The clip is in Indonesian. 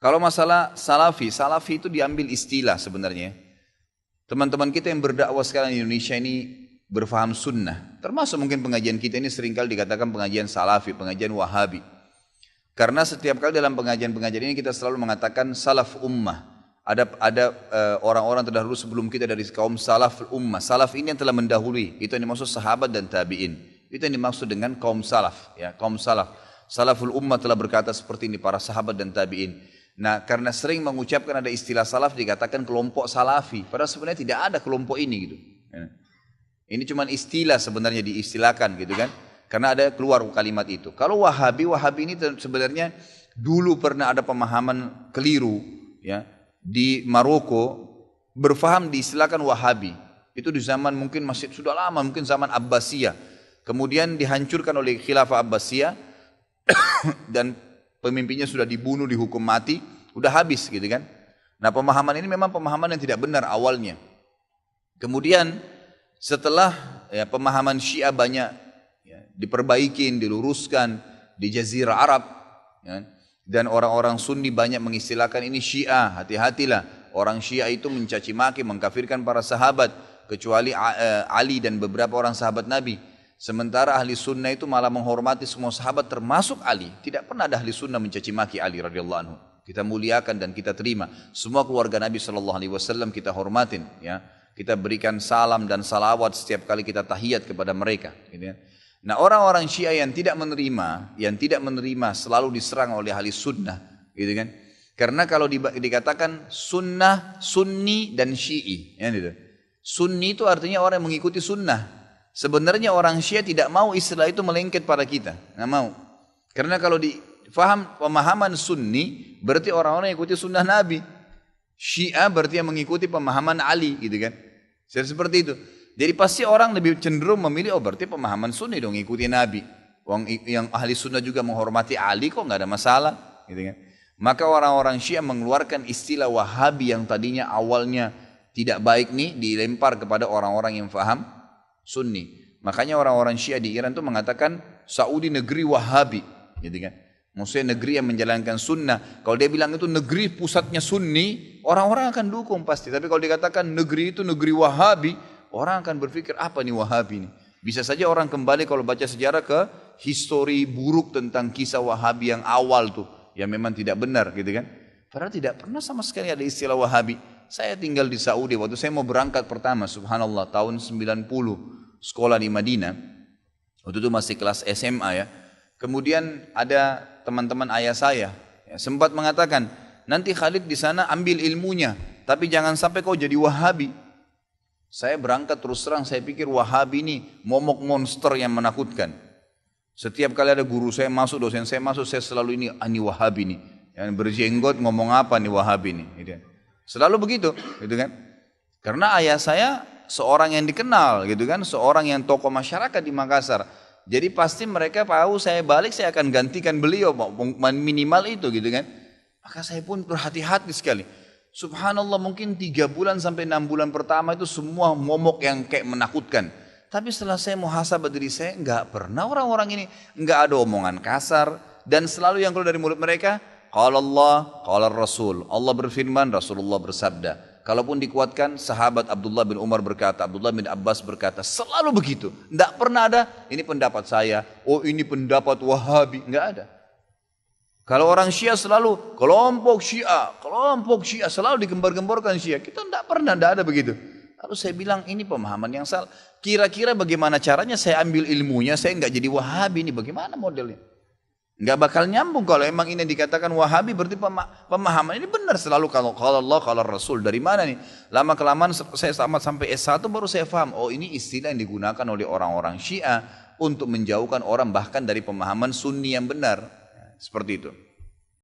Kalau masalah salafi, salafi itu diambil istilah sebenarnya. Teman-teman kita yang berdakwah sekarang di Indonesia ini berfaham sunnah. Termasuk mungkin pengajian kita ini seringkali dikatakan pengajian salafi, pengajian wahabi. Karena setiap kali dalam pengajian-pengajian ini kita selalu mengatakan salaf ummah. Ada orang-orang terdahulu sebelum kita dari kaum salaf ummah. Salaf ini yang telah mendahului. Itu yang dimaksud sahabat dan tabi'in. Itu yang dimaksud dengan kaum salaf. Ya, kaum salaf. Salaful ummah telah berkata seperti ini, para sahabat dan tabi'in. Nah, karena sering mengucapkan ada istilah salaf dikatakan kelompok salafi. Padahal sebenarnya tidak ada kelompok ini gitu. Ini cuma istilah sebenarnya diistilahkan gitu kan. Karena ada keluar kalimat itu. Kalau wahabi ini sebenarnya dulu pernah ada pemahaman keliru ya di Maroko, berfaham diistilahkan wahabi. Itu di zaman mungkin masih sudah lama, mungkin zaman Abbasiyah. Kemudian dihancurkan oleh khilafah Abbasiyah dan pemimpinnya sudah dibunuh, dihukum mati, udah habis gitu kan. Nah, pemahaman ini memang pemahaman yang tidak benar awalnya. Kemudian setelah ya, pemahaman Syiah banyak ya, diperbaikin, diluruskan di Jazirah Arab ya, dan orang-orang Sunni banyak mengistilahkan ini Syiah, hati-hatilah. Orang Syiah itu mencaci maki, mengkafirkan para sahabat, kecuali Ali dan beberapa orang sahabat Nabi. Sementara ahli sunnah itu malah menghormati semua sahabat termasuk Ali. Tidak pernah ada ahli sunnah mencaci maki Ali radhiyallahu anhu. Kita muliakan dan kita terima. Semua keluarga Nabi SAW kita hormatin. Ya. Kita berikan salam dan salawat setiap kali kita tahiyat kepada mereka. Gitu ya. Nah, orang-orang Syiah yang tidak menerima selalu diserang oleh ahli sunnah. Gitu kan. Karena kalau dikatakan sunnah, sunni dan syi'i. Ya, gitu. Sunni itu artinya orang yang mengikuti sunnah. Sebenarnya orang Syiah tidak mau istilah itu melengket pada kita, nggak mau. Karena kalau difaham pemahaman Sunni, berarti orang-orang yang ikuti sunnah Nabi. Syiah berarti yang mengikuti pemahaman Ali, gitu kan? Seperti itu. Jadi pasti orang lebih cenderung memilih, oh berarti pemahaman Sunni dong, ikuti Nabi. Yang ahli sunnah juga menghormati Ali, kok nggak ada masalah, gitu kan? Maka orang-orang Syiah mengeluarkan istilah Wahabi yang tadinya awalnya tidak baik nih, dilempar kepada orang-orang yang faham Sunni. Makanya orang-orang Syiah di Iran itu mengatakan Saudi negeri Wahabi, gitu kan? Maksudnya negeri yang menjalankan sunnah. Kalau dia bilang itu negeri pusatnya Sunni, orang-orang akan dukung pasti. Tapi kalau dikatakan negeri itu negeri Wahabi, orang akan berpikir apa nih Wahabi ini? Bisa saja orang kembali kalau baca sejarah ke histori buruk tentang kisah Wahabi yang awal tuh, yang memang tidak benar, gitu kan? Padahal tidak pernah sama sekali ada istilah Wahabi. Saya tinggal di Saudi, waktu saya mau berangkat pertama, subhanallah, tahun 90, sekolah di Madinah. Waktu itu masih kelas SMA ya. Kemudian ada teman-teman ayah saya, ya, sempat mengatakan, nanti Khalid di sana ambil ilmunya, tapi jangan sampai kau jadi Wahabi. Saya berangkat terus terang, saya pikir Wahabi ini momok monster yang menakutkan. Setiap kali ada guru saya masuk, dosen saya masuk, saya selalu ini Wahabi nih. Yang berjenggot ngomong apa nih Wahabi nih, gitu. Selalu begitu, gitu kan? Karena ayah saya seorang yang dikenal, gitu kan? Seorang yang tokoh masyarakat di Makassar. Jadi pasti mereka tahu saya balik, saya akan gantikan beliau, minimal itu, gitu kan? Maka saya pun berhati-hati sekali. Subhanallah, mungkin 3 bulan sampai 6 bulan pertama itu semua momok yang kayak menakutkan. Tapi setelah saya muhasabah diri saya, enggak pernah orang-orang ini, enggak ada omongan kasar. Dan selalu yang keluar dari mulut mereka, qala Allah, qala Rasul. Allah berfirman, Rasulullah bersabda. Kalaupun dikuatkan, sahabat Abdullah bin Umar berkata, Abdullah bin Abbas berkata, selalu begitu. Tidak pernah ada, ini pendapat saya, oh ini pendapat Wahabi, enggak ada. Kalau orang Syiah selalu, kelompok Syiah, selalu digembar-gemborkan Syiah. Kita tidak pernah, tidak ada begitu. Lalu saya bilang, ini pemahaman yang salah. Kira-kira bagaimana caranya saya ambil ilmunya, saya enggak jadi Wahabi, ini bagaimana modelnya? Enggak bakal nyambung kalau emang ini dikatakan Wahabi, berarti pemahaman ini benar selalu kalau Allah, kalau Rasul. Dari mana nih? Lama-kelamaan saya sampai S1 baru saya paham, oh ini istilah yang digunakan oleh orang-orang Syiah untuk menjauhkan orang bahkan dari pemahaman Sunni yang benar. Seperti itu.